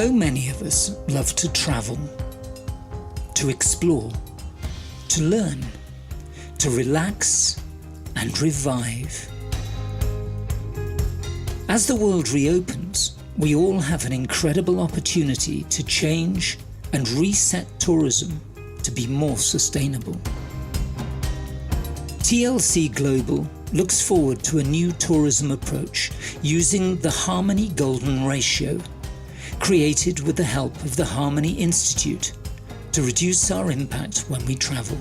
So many of us love to travel, to explore, to learn, to relax and revive. As the world reopens, we all have an incredible opportunity to change and reset tourism to be more sustainable. TLC Global looks forward to a new tourism approach using the Harmony Golden Ratio, created with the help of the Harmony Institute to reduce our impact when we travel.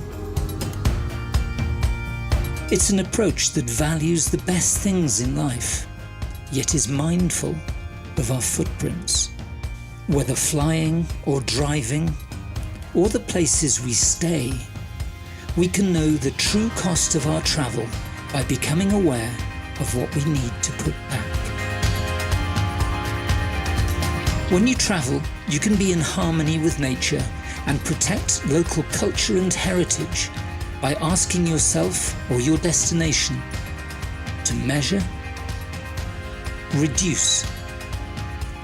It's an approach that values the best things in life, yet is mindful of our footprints. Whether flying or driving, or the places we stay, we can know the true cost of our travel by becoming aware of what we need to put back. When you travel, you can be in harmony with nature and protect local culture and heritage by asking yourself or your destination to measure, reduce,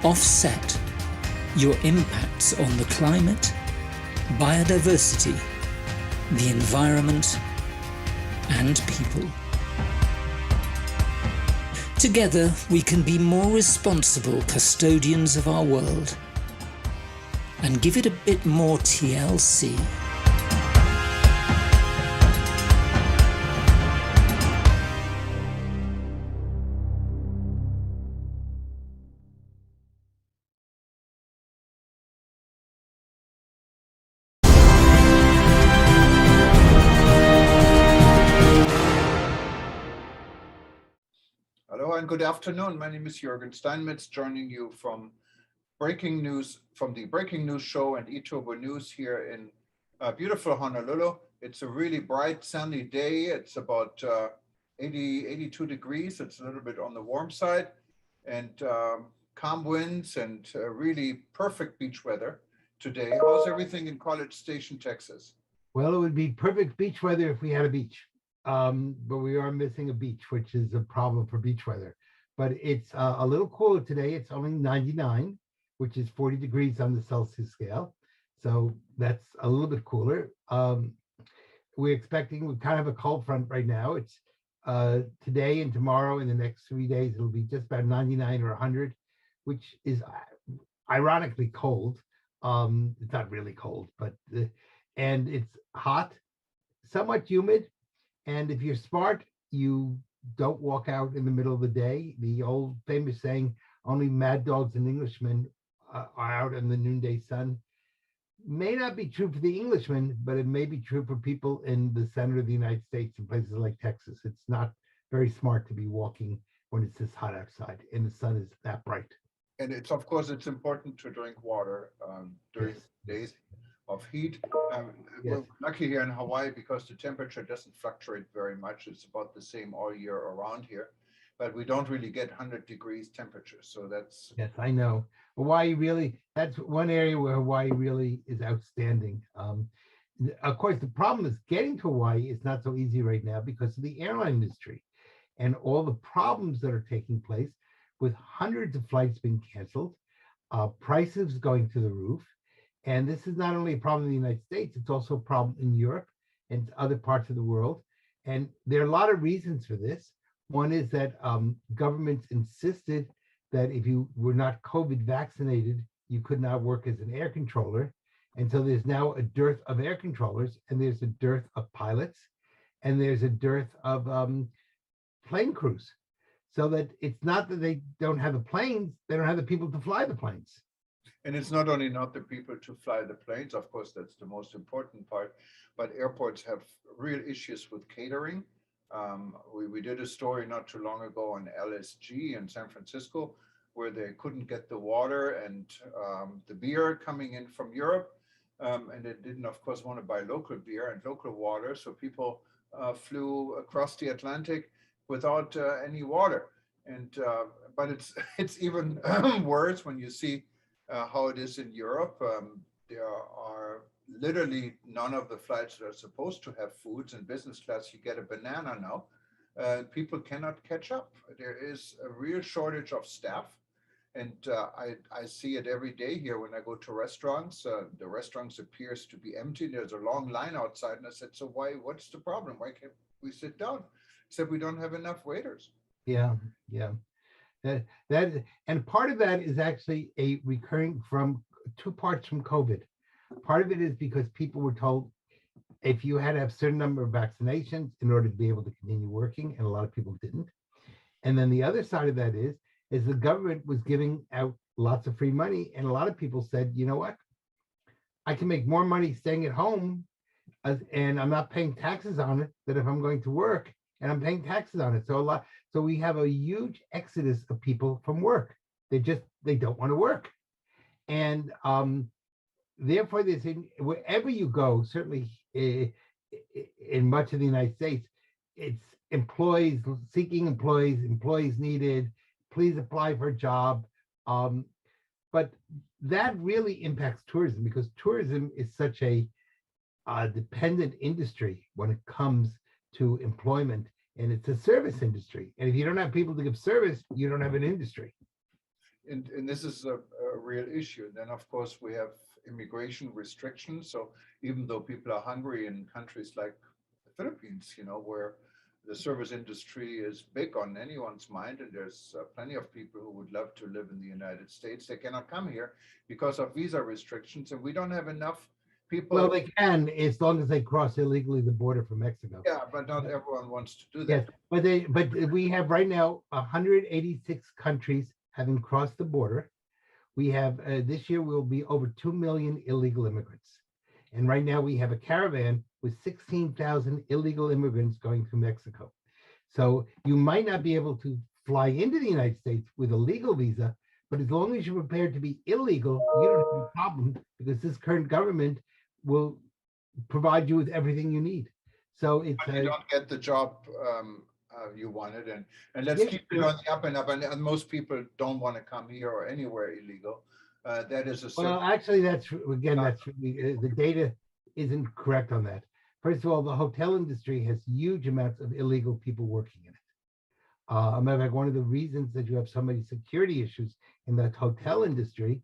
offset your impacts on the climate, biodiversity, the environment, and people. Together, we can be more responsible custodians of our world and give it a bit more TLC. Hello and good afternoon. My name is Jürgen Steinmetz, joining you from breaking news from the Breaking News Show and eTurbo News here in beautiful Honolulu. It's a really bright, sunny day. It's about 82 degrees. It's a little bit on the warm side, and calm winds and really perfect beach weather today. How's everything in College Station, Texas? Well, it would be perfect beach weather if we had a beach. But we are missing a beach, which is a problem for beach weather. But it's a little cooler today. It's only 99, which is 40 degrees on the Celsius scale. So that's a little bit cooler. We're kind of a cold front right now. It's today and tomorrow and the next 3 days, it'll be just about 99 or 100, which is ironically cold. It's not really cold, but and it's hot, somewhat humid. And if you're smart, you don't walk out in the middle of the day. The old famous saying, only mad dogs and Englishmen are out in the noonday sun, may not be true for the Englishmen, but it may be true for people in the center of the United States and places like Texas. It's not very smart to be walking when it's this hot outside and the sun is that bright. And it's, of course, it's important to drink water during days of heat. We're lucky here in Hawaii because the temperature doesn't fluctuate very much. It's about the same all year around here, but we don't really get 100 degrees temperature. So that's... Yes, I know. Hawaii really, that's one area where Hawaii really is outstanding. Of course, the problem is getting to Hawaii is not so easy right now because of the airline industry and all the problems that are taking place with hundreds of flights being canceled, prices going to the roof. And this is not only a problem in the United States, it's also a problem in Europe and other parts of the world. And there are a lot of reasons for this. One is that governments insisted that if you were not COVID vaccinated, you could not work as an air controller. And so there's now a dearth of air controllers, and there's a dearth of pilots, and there's a dearth of plane crews. So that it's not that they don't have the planes, they don't have the people to fly the planes. And it's not only not the people to fly the planes, of course, that's the most important part, but airports have real issues with catering. We did a story not too long ago on LSG in San Francisco, where they couldn't get the water and the beer coming in from Europe. And they didn't, of course, want to buy local beer and local water. So people flew across the Atlantic without any water. And but it's even worse when you see how it is in Europe. There are literally none of the flights that are supposed to have foods. In business class, you get a banana now. People cannot catch up. There is a real shortage of staff. And I see it every day here when I go to restaurants. The restaurants appears to be empty. There's a long line outside, and I said, "So why? What's the problem? Why can't we sit down?" Said we don't have enough waiters. Yeah, yeah. That and part of that is actually a recurring from two parts from COVID. Part of it is because people were told if you had to have a certain number of vaccinations in order to be able to continue working, and a lot of people didn't. And then the other side of that is the government was giving out lots of free money, and a lot of people said, you know what, I can make more money staying at home, and I'm not paying taxes on it than if I'm going to work, and I'm paying taxes on it. So we have a huge exodus of people from work. They don't want to work, and therefore, wherever you go, certainly in much of the United States, it's employees seeking employees, employees needed, please apply for a job. But that really impacts tourism because tourism is such a dependent industry when it comes to employment, and it's a service industry. And if you don't have people to give service, you don't have an industry. And this is a real issue. Then, of course, we have immigration restrictions. So even though people are hungry in countries like the Philippines, where the service industry is big on anyone's mind, and there's plenty of people who would love to live in the United States, they cannot come here because of visa restrictions, and we don't have enough people. Well, they can as long as they cross illegally the border from Mexico. Yeah, but not everyone wants to do Yes, that. but we have right now 186 countries having crossed the border. We have this year will be over 2 million illegal immigrants. And right now we have a caravan with 16,000 illegal immigrants going through Mexico. So you might not be able to fly into the United States with a legal visa, but as long as you're prepared to be illegal, you don't have a problem because this current government will provide you with everything you need. So it's But you don't get the job you wanted, and let's Yes, keep it on the up and up. And most people don't want to come here or anywhere illegal. That is a Well, certain. actually, that's really, the data isn't correct on that. First of all, the hotel industry has huge amounts of illegal people working in it. A matter of fact, one of the reasons that you have so many security issues in the hotel industry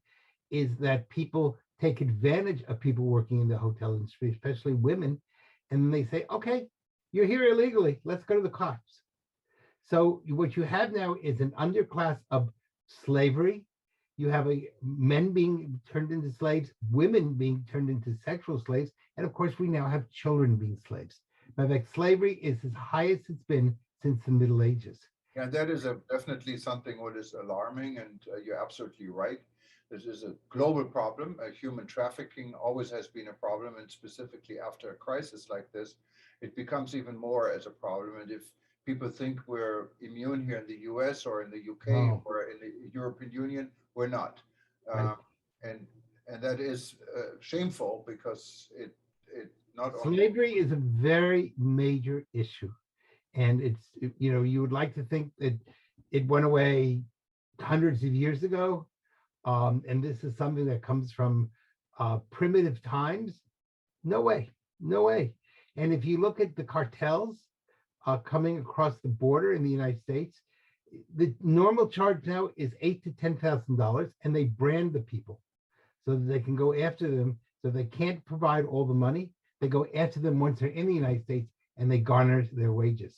is that people take advantage of people working in the hotel industry, especially women, and they say, "Okay, you're here illegally. Let's go to the cops." So what you have now is an underclass of slavery. You have men being turned into slaves, women being turned into sexual slaves, and of course, we now have children being slaves. In fact, slavery is as high as it's been since the Middle Ages. Yeah, that is definitely something what is alarming, and you're absolutely right. This is a global problem. Human trafficking always has been a problem, and specifically after a crisis like this, it becomes even more as a problem. And if people think we're immune here in the US or in the UK Oh. or in the European Union, we're not. Right. And that is shameful because it not only. Slavery is a very major issue. And you would like to think that it went away hundreds of years ago. And this is something that comes from primitive times. No way, no way. And if you look at the cartels coming across the border in the United States, the normal charge now is $8,000 to $10,000, and they brand the people so that they can go after them. So they can't provide all the money. They go after them once they're in the United States, and they garner their wages.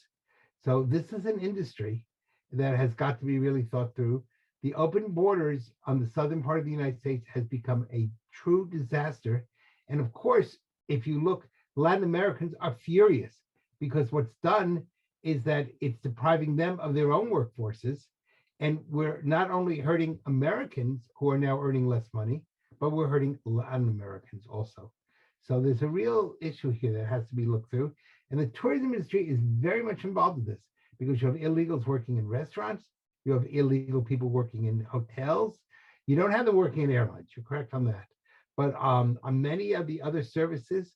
So this is an industry that has got to be really thought through. The open borders on the southern part of the United States has become a true disaster. And of course, if you look, Latin Americans are furious because what's done is that it's depriving them of their own workforces. And we're not only hurting Americans who are now earning less money, but we're hurting Latin Americans also. So there's a real issue here that has to be looked through. And the tourism industry is very much involved in this because you have illegals working in restaurants, you have illegal people working in hotels. You don't have them working in airlines, you're correct on that. But on many of the other services,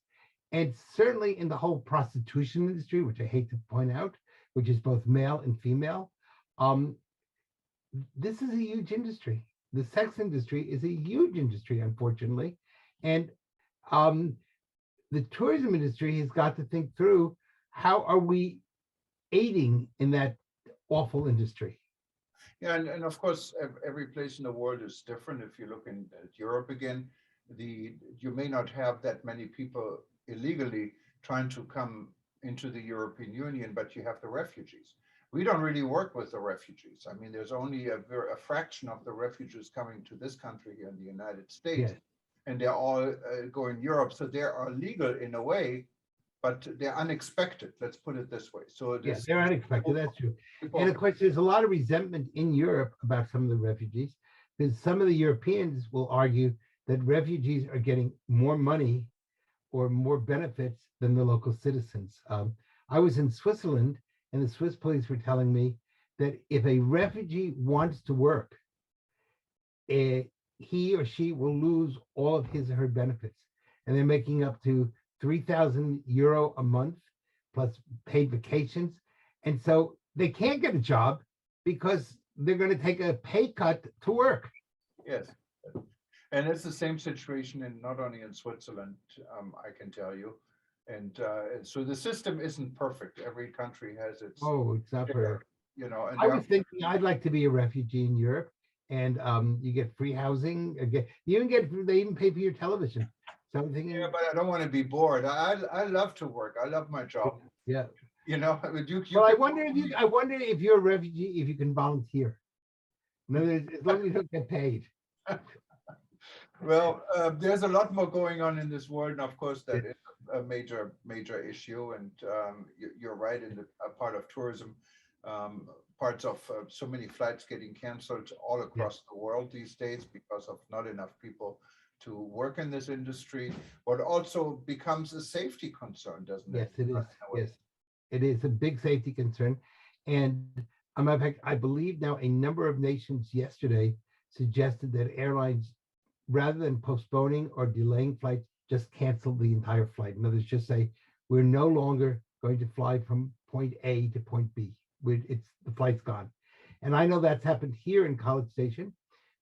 and certainly in the whole prostitution industry, which I hate to point out, which is both male and female, this is a huge industry. The sex industry is a huge industry, unfortunately. And the tourism industry has got to think through how are we aiding in that awful industry. Yeah, and of course, every place in the world is different. If you look in at Europe again, you may not have that many people illegally trying to come into the European Union, but you have the refugees. We don't really work with the refugees. I mean, there's only a fraction of the refugees coming to this country here in the United States, Yes, and they're all going Europe, so they are legal in a way, but they're unexpected. Let's put it this way. So yeah, this they're unexpected. That's true. And people, of course, there's a lot of resentment in Europe about some of the refugees, because some of the Europeans will argue that refugees are getting more money or more benefits than the local citizens. I was in Switzerland, and the Swiss police were telling me that if a refugee wants to work, he or she will lose all of his or her benefits, and they're making up to 3,000 euro a month plus paid vacations, and so they can't get a job because they're going to take a pay cut to work. yes. And it's the same situation in not only in Switzerland, I can tell you. And so the system isn't perfect. Every country has its Oh, it's not share, fair. and I there was thinking I'd like to be a refugee in Europe, and you get free housing. You even they even pay for your television. So I'm thinking, yeah, but I don't want to be bored. I love to work. I love my job. yeah. But you Well, can I wonder if you're a refugee, if you can volunteer. In other words, as long as you don't get paid. well, there's a lot more going on in this world, and of course Yeah. that is a major issue. And you're right in the part of tourism, parts of so many flights getting canceled all across the world these days because of not enough people to work in this industry. But also becomes a safety concern, doesn't Yes, it? it is. Yes, it is a big safety concern. And a matter of fact, I believe now a number of nations yesterday suggested that airlines, rather than postponing or delaying flights, just cancel the entire flight. In other words, just say, we're no longer going to fly from point A to point B. The flight's gone. And I know that's happened here in College Station.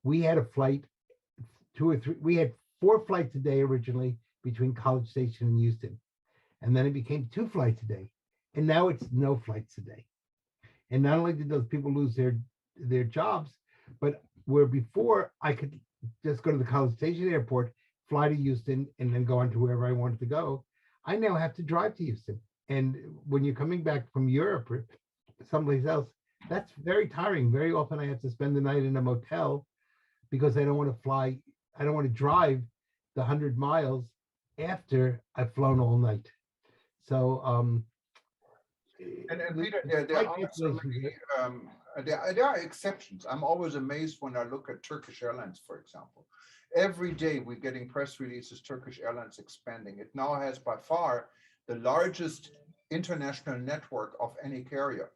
We had a flight, we had 4 flights a day originally between College Station and Houston. And then it became 2 flights a day. And now it's no flights a day. And not only did those people lose their jobs, but where before I could just go to the College Station airport, fly to Houston, and then go on to wherever I wanted to go, I now have to drive to Houston. And when you're coming back from Europe or someplace else, that's very tiring. Very often I have to spend the night in a motel because I don't want to fly. I don't want to drive the 100 miles after I've flown all night. So, And Peter, there are so many, there are exceptions. I'm always amazed when I look at Turkish Airlines, for example. Every day we're getting press releases, Turkish Airlines expanding. It now has by far the largest international network of any carrier.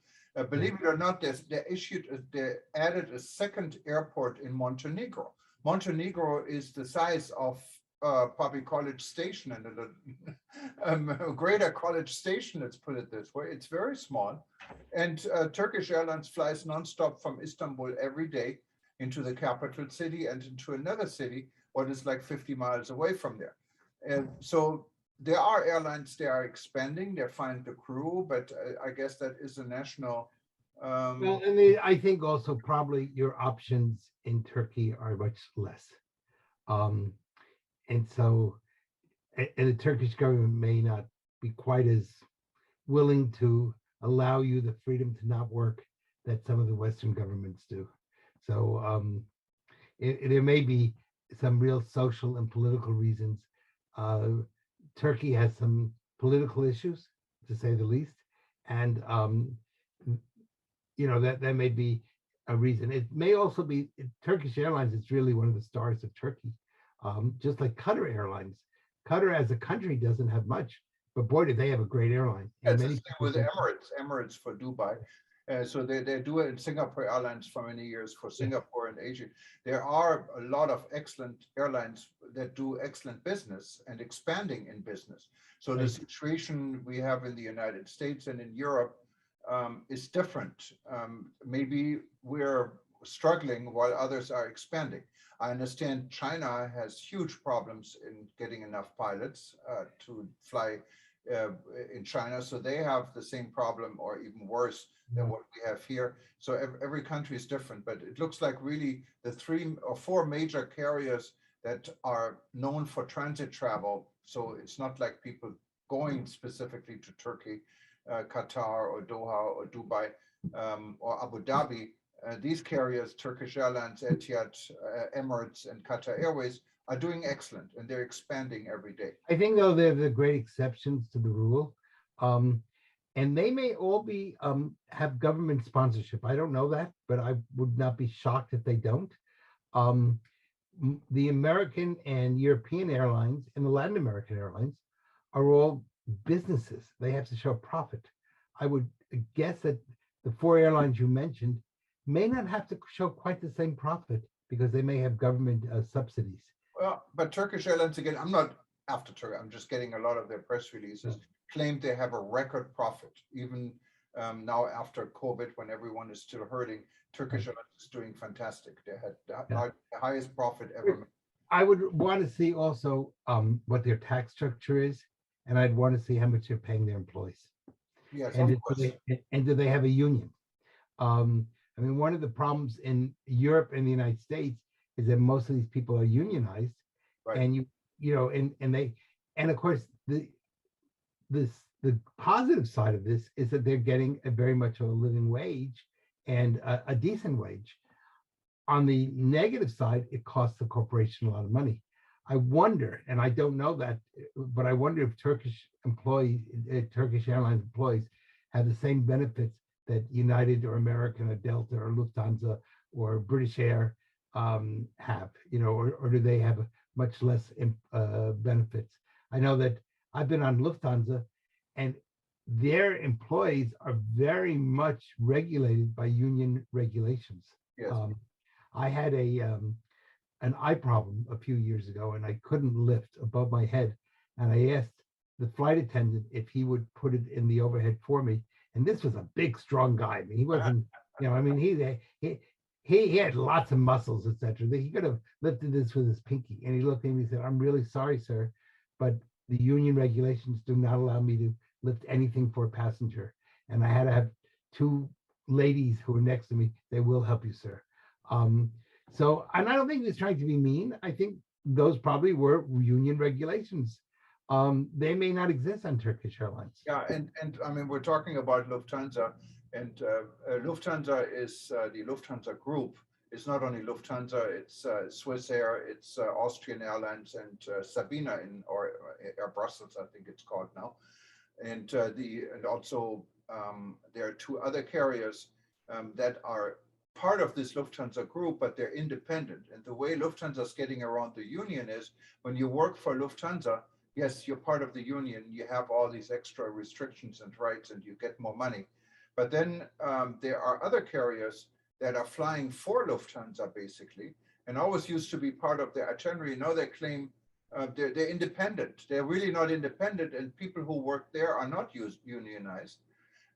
Believe it or not, they added a second airport in Montenegro. Montenegro is the size of probably College Station and a greater College Station, let's put it this way. It's very small. And Turkish Airlines flies nonstop from Istanbul every day into the capital city and into another city, what is like 50 miles away from there. And so there are airlines, they are expanding, they're finding the crew, but I guess that is a national. well, and I think also probably your options in Turkey are much less. Um, and so, and the Turkish government may not be quite as willing to allow you the freedom to not work that some of the Western governments do. So there may be some real social and political reasons. Turkey has some political issues, to say the least, and that may be a reason. It may also be Turkish Airlines. It's really one of the stars of Turkey, just like Qatar Airlines. Qatar as a country doesn't have much, but boy, do they have a great airline. Yeah, And it's the many same people with think- Emirates for Dubai. So they do it in Singapore Airlines for many years for Singapore and Asia. There are a lot of excellent airlines that do excellent business and expanding in business. So the Right. situation we have in the United States and in Europe is different. Maybe we're struggling while others are expanding. I understand China has huge problems in getting enough pilots to fly uh, in China. So they have the same problem or even worse than what we have here. So every country is different, but it looks like really the 3 or 4 major carriers that are known for transit travel. So it's not like people going specifically to Turkey, Qatar or Doha or Dubai or Abu Dhabi. These carriers, Turkish Airlines, Etihad, Emirates, and Qatar Airways, are doing excellent, and they're expanding every day. I think though they're the great exceptions to the rule. Um, and they may all be have government sponsorship. I don't know that, but I would not be shocked if they don't. Um, the American and European airlines and the Latin American airlines are all businesses. They have to show profit. I would guess that the 4 airlines you mentioned may not have to show quite the same profit because they may have government subsidies. Well, but Turkish Airlines, again, I'm not after Turkey, I'm just getting a lot of their press releases, claim they have a record profit. Even now after COVID, when everyone is still hurting, Turkish Airlines is doing fantastic. They had the highest profit ever made. I would want to see also what their tax structure is, and I'd want to see how much they're paying their employees. Yes, And, of course. do they have a union? I mean, one of the problems in Europe and the United States is that most of these people are unionized, Right. and you know, and of course the positive side of this is that they're getting a very much of a living wage and a decent wage. On the negative side, it costs the corporation a lot of money. I wonder, and I don't know that, but I wonder if Turkish Airlines employees have the same benefits that United or American or Delta or Lufthansa or British Air have, or do they have much less benefits? I know that I've been on Lufthansa, and their employees are very much regulated by union regulations. Yes. I had an eye problem a few years ago, and I couldn't lift above my head. And I asked the flight attendant if he would put it in the overhead for me. And this was a big, strong guy. I mean, he wasn't, he had lots of muscles, etc. He could have lifted this with his pinky. And he looked at me and he said, "I'm really sorry, sir, but the union regulations do not allow me to lift anything for a passenger." And I had to have 2 ladies who were next to me. "They will help you, sir." So, and I don't think he was trying to be mean. I think those probably were union regulations. They may not exist on Turkish Airlines. Yeah, and I mean, we're talking about Lufthansa, and Lufthansa is the Lufthansa Group. It's not only Lufthansa, it's Swiss Air, it's Austrian Airlines, and Sabina or Air Brussels, I think it's called now. And also there are 2 other carriers that are part of this Lufthansa group, but they're independent. And the way Lufthansa is getting around the union is when you work for Lufthansa, yes, you're part of the union, you have all these extra restrictions and rights, and you get more money. But then there are other carriers that are flying for Lufthansa, basically, and always used to be part of their itinerary. Now they claim they're independent. They're really not independent, and people who work there are not unionized.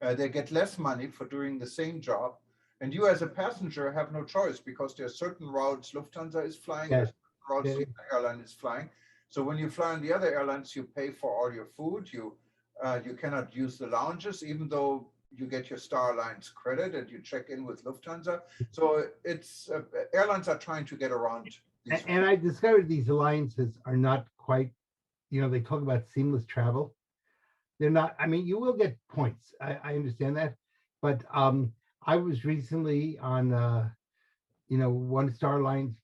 They get less money for doing the same job. And you as a passenger have no choice because there are certain routes Lufthansa is flying, Yes. routes Yeah. the airline is flying. So when you fly on the other airlines, you pay for all your food. You cannot use the lounges, even though you get your Star Alliance credit and you check in with Lufthansa. So it's airlines are trying to get around these. And I discovered these alliances are not quite, they talk about seamless travel. They're not, I mean, you will get points. I understand that. But I was recently on, one Star Alliance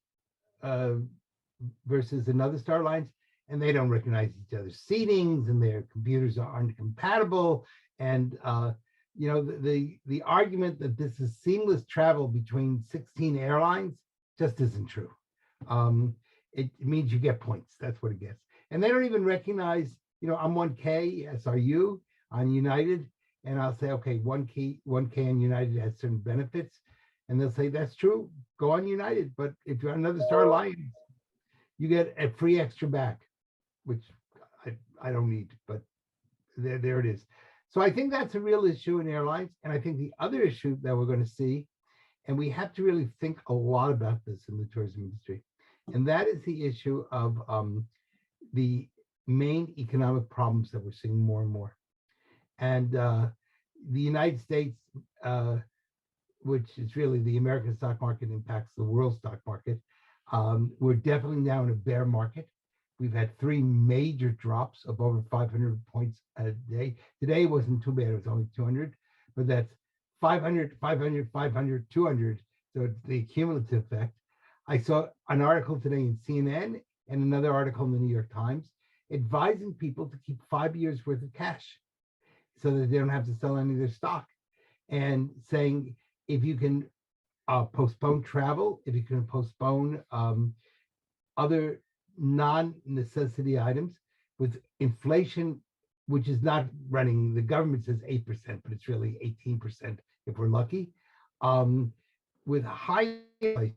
versus another Star Alliance, and they don't recognize each other's seatings, and their computers aren't compatible. And the argument that this is seamless travel between 16 airlines just isn't true. It means you get points. That's what it gets. And they don't even recognize, I'm 1K SRU on United, and I'll say, okay, 1K on United has certain benefits. And they'll say, that's true, go on United. But if you're on another Star Alliance, you get a free extra back, which I don't need, but there it is. So I think that's a real issue in airlines. And I think the other issue that we're going to see, and we have to really think a lot about this in the tourism industry, and that is the issue of the main economic problems that we're seeing more and more. And the United States, which is really the American stock market impacts the world stock market. We're definitely now in a bear market. We've had three major drops of over 500 points a day. Today wasn't too bad, it was only 200, but that's 500, 500, 500, 200. So it's the cumulative effect. I saw an article today in CNN and another article in the New York Times advising people to keep 5 years worth of cash so that they don't have to sell any of their stock, and saying if you can postpone travel, if you can postpone other non-necessity items with inflation, which is not running, the government says 8%, but it's really 18% if we're lucky. With high inflation,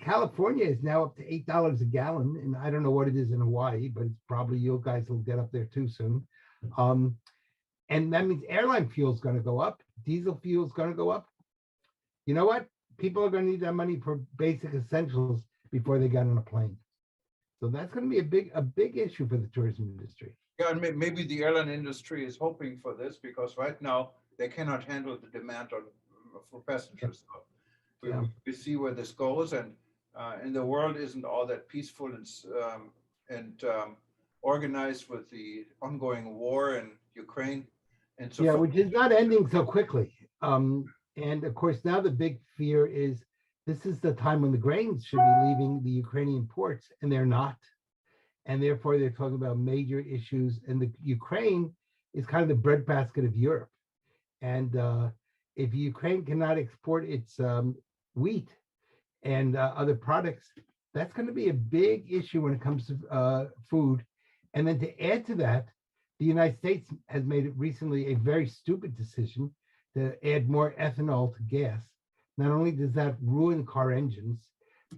California is now up to $8 a gallon, and I don't know what it is in Hawaii, but it's probably you guys will get up there too soon. And that means airline fuel is going to go up, diesel fuel is going to go up. You know what? People are going to need that money for basic essentials before they get on a plane. So that's going to be a big issue for the tourism industry. Yeah, and maybe the airline industry is hoping for this because right now they cannot handle the demand for passengers. So we see where this goes, and the world isn't all that peaceful and organized with the ongoing war in Ukraine. And so which is not ending so quickly. And of course, now the big fear is this is the time when the grains should be leaving the Ukrainian ports, and they're not. And therefore, they're talking about major issues. And the Ukraine is kind of the breadbasket of Europe. And if Ukraine cannot export its wheat and other products, that's going to be a big issue when it comes to food. And then to add to that, the United States has made it recently a very stupid decision to add more ethanol to gas. Not only does that ruin car engines,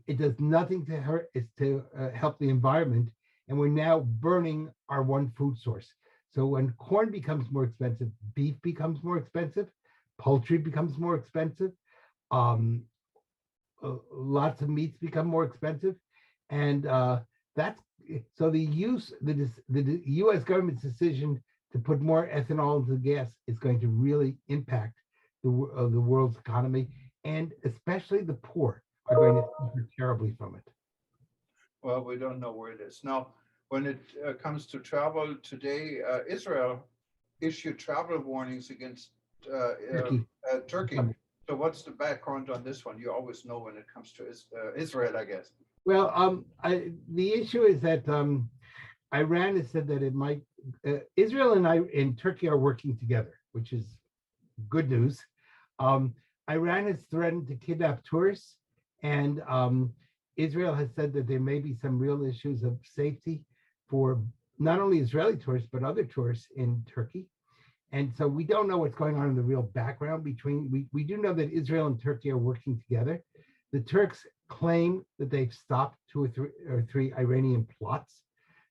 it does nothing to hurt, it's to help the environment. And we're now burning our one food source. So when corn becomes more expensive, beef becomes more expensive, poultry becomes more expensive, lots of meats become more expensive. And that's, so the US government's decision to put more ethanol into gas is going to really impact the world's economy, and especially the poor are going to suffer terribly from it. Well, we don't know where it is. Now, when it comes to travel today, Israel issued travel warnings against Turkey. So what's the background on this one? You always know when it comes to Israel, I guess. Well, the issue is that Iran has said that it might, Israel and Turkey are working together, which is good news. Iran has threatened to kidnap tourists, and Israel has said that there may be some real issues of safety for not only Israeli tourists, but other tourists in Turkey. And so we don't know what's going on in the real background between, we do know that Israel and Turkey are working together. The Turks claim that they've stopped 2 or 3 Iranian plots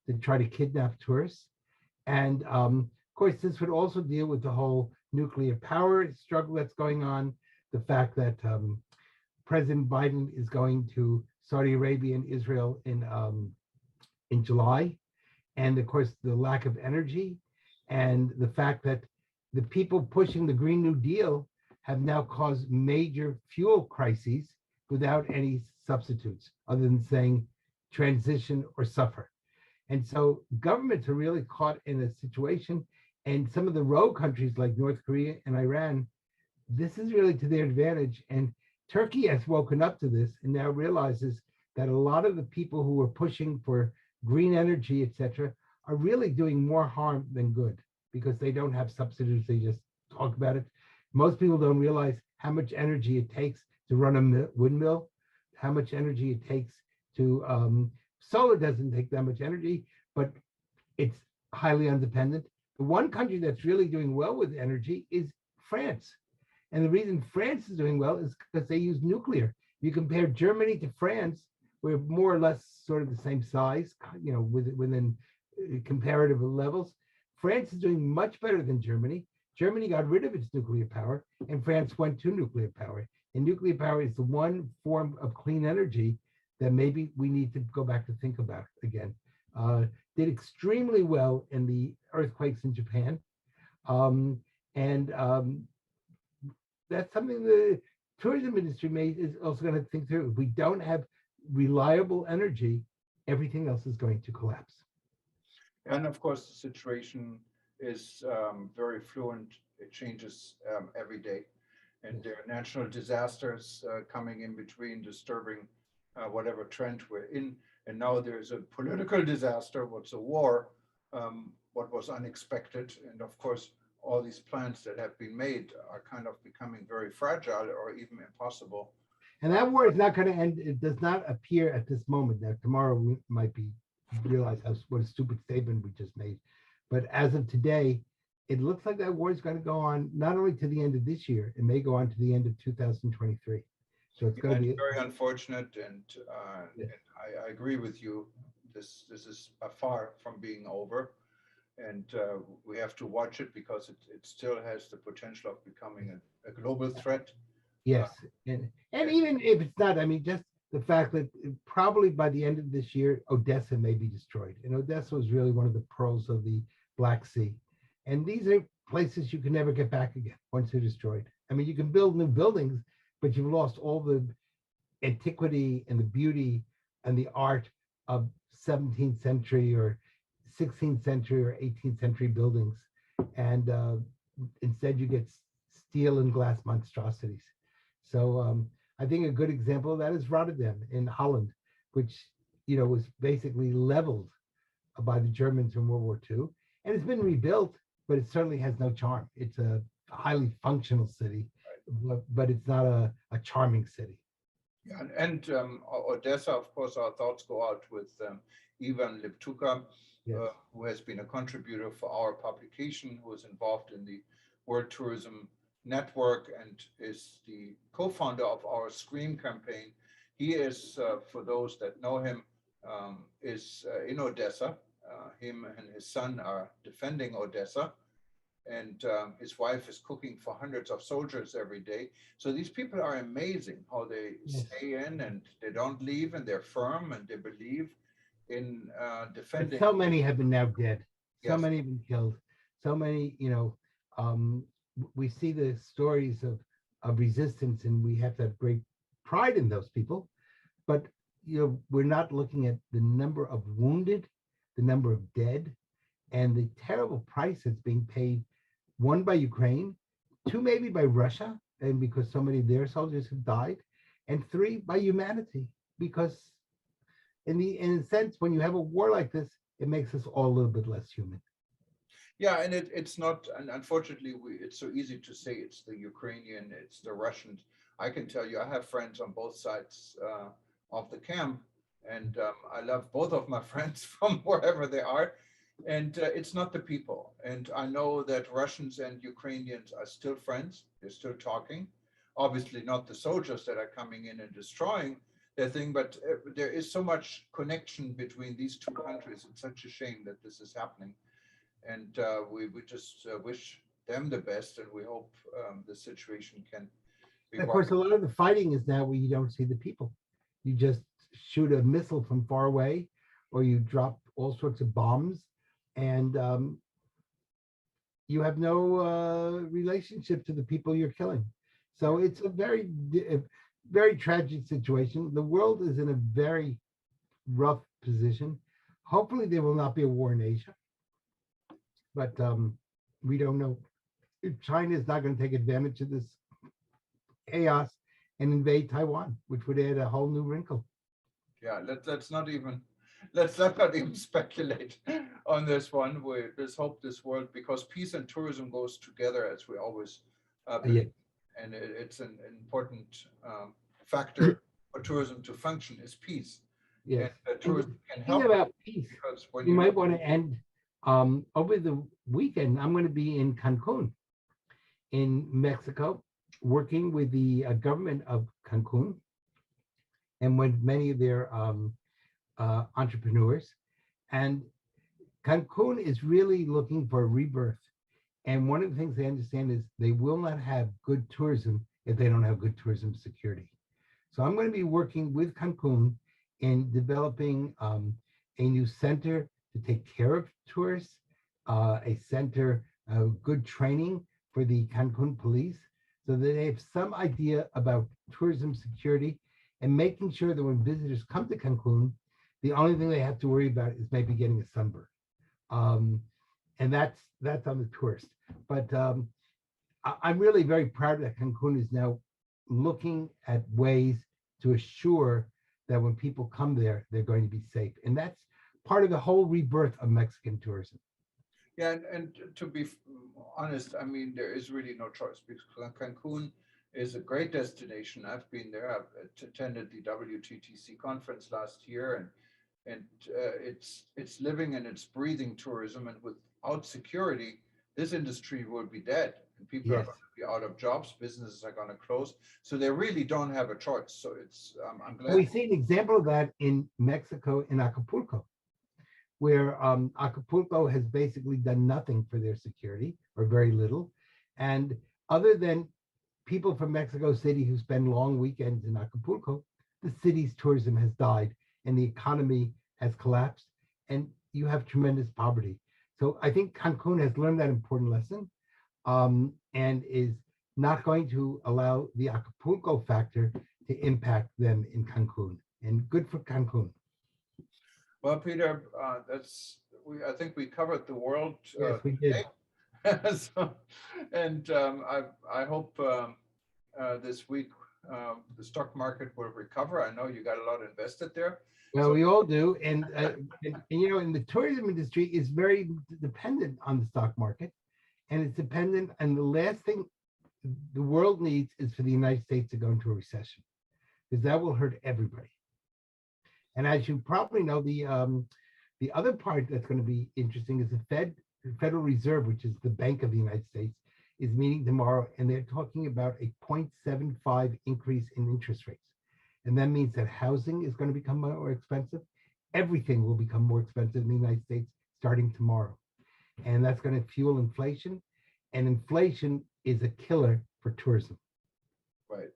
to try to kidnap tourists. And of course, this would also deal with the whole nuclear power struggle that's going on, the fact that President Biden is going to Saudi Arabia and Israel in July, and of course the lack of energy, and the fact that the people pushing the Green New Deal have now caused major fuel crises without any substitutes other than saying transition or suffer. And so governments are really caught in a situation, and some of the rogue countries like North Korea and Iran, this is really to their advantage. And Turkey has woken up to this and now realizes that a lot of the people who are pushing for green energy, etc., are really doing more harm than good because they don't have substitutes. They just talk about it. Most people don't realize how much energy it takes to run a windmill, how much energy it takes to, solar doesn't take that much energy, but it's highly independent. The one country that's really doing well with energy is France. And the reason France is doing well is because they use nuclear. You compare Germany to France, we're more or less sort of the same size, you know, within comparative levels. France is doing much better than Germany. Germany got rid of its nuclear power, and France went to nuclear power. And nuclear power is the one form of clean energy that maybe we need to go back to think about again. Did extremely well in the earthquakes in Japan. Um, and that's something the tourism industry is also going to think through. If we don't have reliable energy, everything else is going to collapse. And of course, the situation is very fluent. It changes every day. And there are natural disasters coming in between, disturbing whatever trend we're in. And now there's a political disaster, what's a war, what was unexpected. And of course, all these plans that have been made are kind of becoming very fragile or even impossible. And that war is not going to end. It does not appear at this moment. Now, tomorrow we might be realize what a stupid statement we just made. But as of today, it looks like that war is going to go on not only to the end of this year, it may go on to the end of 2023. So it's going to be very unfortunate. And, and I agree with you. This is far from being over. And we have to watch it because it still has the potential of becoming a global threat. Yes, and even if it's not, I mean, just the fact that probably by the end of this year, Odessa may be destroyed. And Odessa was really one of the pearls of the Black Sea. And these are places you can never get back again once they're destroyed. I mean, you can build new buildings, but you've lost all the antiquity and the beauty and the art of 17th century or 16th century or 18th century buildings. And instead you get steel and glass monstrosities. So I think a good example of that is Rotterdam in Holland, which, you know, was basically leveled by the Germans in World War II. And it's been rebuilt, but it certainly has no charm. It's a highly functional city, but it's not a charming city. Yeah, and Odessa, of course, our thoughts go out with Ivan Liptuka, Yes. who has been a contributor for our publication, who is involved in the World Tourism Network and is the co-founder of our Scream campaign. He is, for those that know him, is in Odessa. Him and his son are defending Odessa, and his wife is cooking for hundreds of soldiers every day. So these people are amazing how they stay in and they don't leave, and they're firm and they believe in defending. But so many have been now dead. So Yes. many have been killed. So many, you know, we see the stories of resistance, and we have to have great pride in those people. But, you know, we're not looking at the number of wounded, the number of dead, and the terrible price that's being paid, one by Ukraine, two maybe by Russia, and because so many of their soldiers have died, and three by humanity, because in a sense, when you have a war like this, it makes us all a little bit less human. Yeah, and it's not, and unfortunately, it's so easy to say it's the Ukrainian, it's the Russians. I can tell you, I have friends on both sides of the camp, and I love both of my friends from wherever they are. And it's not the people. And I know that Russians and Ukrainians are still friends. They're still talking. Obviously not the soldiers that are coming in and destroying their thing, but there is so much connection between these two countries. It's such a shame that this is happening. And we just wish them the best, and we hope the situation can be. Of course, a lot of the fighting is now where you don't see the people. You just shoot a missile from far away, or you drop all sorts of bombs, and you have no relationship to the people you're killing. So it's a very, very tragic situation. The world is in a very rough position. Hopefully there will not be a war in Asia, but we don't know. If China is not going to take advantage of this chaos and invade Taiwan, which would add a whole new wrinkle. Yeah, let's not even speculate on this one. We just hope this world, because peace and tourism goes together, as we always believe, and it's an important factor for tourism to function is peace. Yes, and tourism can help. About peace, because when you might want to end over the weekend. I'm going to be in Cancun, in Mexico, working with the government of Cancun and with many of their entrepreneurs. And Cancun is really looking for a rebirth. And one of the things they understand is they will not have good tourism if they don't have good tourism security. So I'm going to be working with Cancun in developing a new center to take care of tourists, a center of good training for the Cancun police, so that they have some idea about tourism security and making sure that when visitors come to Cancun, the only thing they have to worry about is maybe getting a sunburn. And that's on the tourist. But I'm really very proud that Cancun is now looking at ways to assure that when people come there, they're going to be safe. And that's part of the whole rebirth of Mexican tourism. Yeah, and to be honest, I mean, there is really no choice because Cancun is a great destination. I've been there. I've attended the WTTC conference last year, and it's living and it's breathing tourism. And without security, this industry will be dead. And people are going to be out of jobs. Businesses are going to close. So they really don't have a choice. So it's I'm glad. We see an example of that in Mexico, in Acapulco, where Acapulco has basically done nothing for their security, or very little. And other than people from Mexico City who spend long weekends in Acapulco, the city's tourism has died and the economy has collapsed, and you have tremendous poverty. So I think Cancun has learned that important lesson, and is not going to allow the Acapulco factor to impact them in Cancun. And good for Cancun. Well, Peter, I think we covered the world. Yes, we did. So, and I hope this week the stock market will recover. I know you got a lot invested there. Well, we all do, and you know, and the tourism industry is very dependent on the stock market, and it's dependent. And the last thing the world needs is for the United States to go into a recession, because that will hurt everybody. And as you probably know, the other part that's going to be interesting is the Federal Reserve, which is the Bank of the United States, is meeting tomorrow, and they're talking about a 0.75 increase in interest rates. And that means that housing is going to become more expensive. Everything will become more expensive in the United States starting tomorrow. And that's going to fuel inflation. And inflation is a killer for tourism. Right.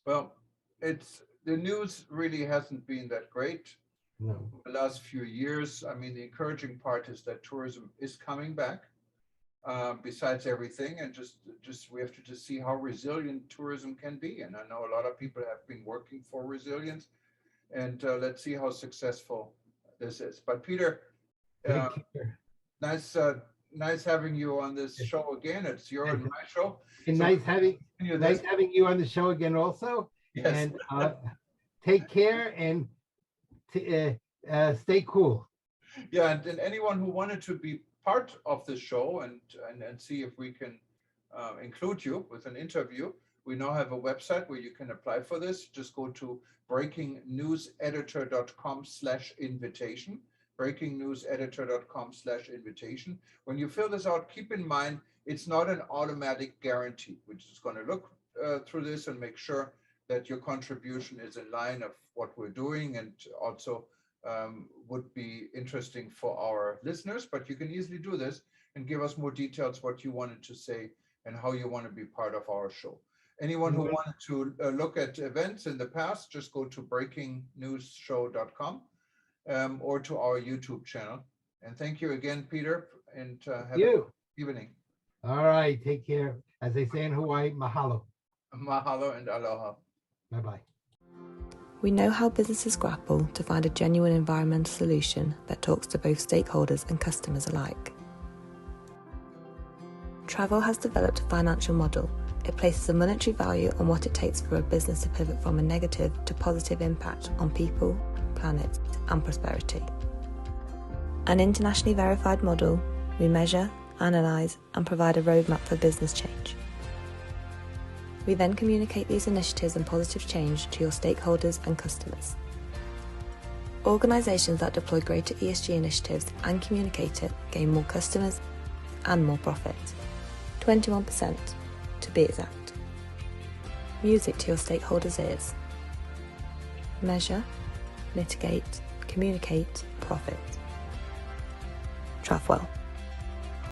Well, the news really hasn't been that great. No. The last few years. I mean, the encouraging part is that tourism is coming back. Besides everything, and just we have to just see how resilient tourism can be. And I know a lot of people have been working for resilience, and let's see how successful this is. But Peter, nice having you on this show again. It's your and my show. And so nice having you on the show again also. Yes. And take care and stay cool. Yeah, and anyone who wanted to be part of the show and see if we can include you with an interview, we now have a website where you can apply for this. Just go to breakingnewseditor.com/invitation, breakingnewseditor.com/invitation. When you fill this out, keep in mind, it's not an automatic guarantee. We're just going to look through this and make sure that your contribution is in line of what we're doing, and also would be interesting for our listeners. But you can easily do this and give us more details what you wanted to say and how you want to be part of our show. Anyone who wanted to look at events in the past, just go to breakingnewsshow.com or to our YouTube channel. And thank you again, Peter, and have a good evening. All right, take care. As they say in Hawaii, mahalo. Mahalo and aloha. Bye-bye. We know how businesses grapple to find a genuine environmental solution that talks to both stakeholders and customers alike. Travel has developed a financial model. It places a monetary value on what it takes for a business to pivot from a negative to positive impact on people, planet, and prosperity. An internationally verified model, we measure, analyse, and provide a roadmap for business change. We then communicate these initiatives and positive change to your stakeholders and customers. Organisations that deploy greater ESG initiatives and communicate it gain more customers and more profit. 21% to be exact. Music to your stakeholders' ears. Measure, mitigate, communicate, profit. Travwell.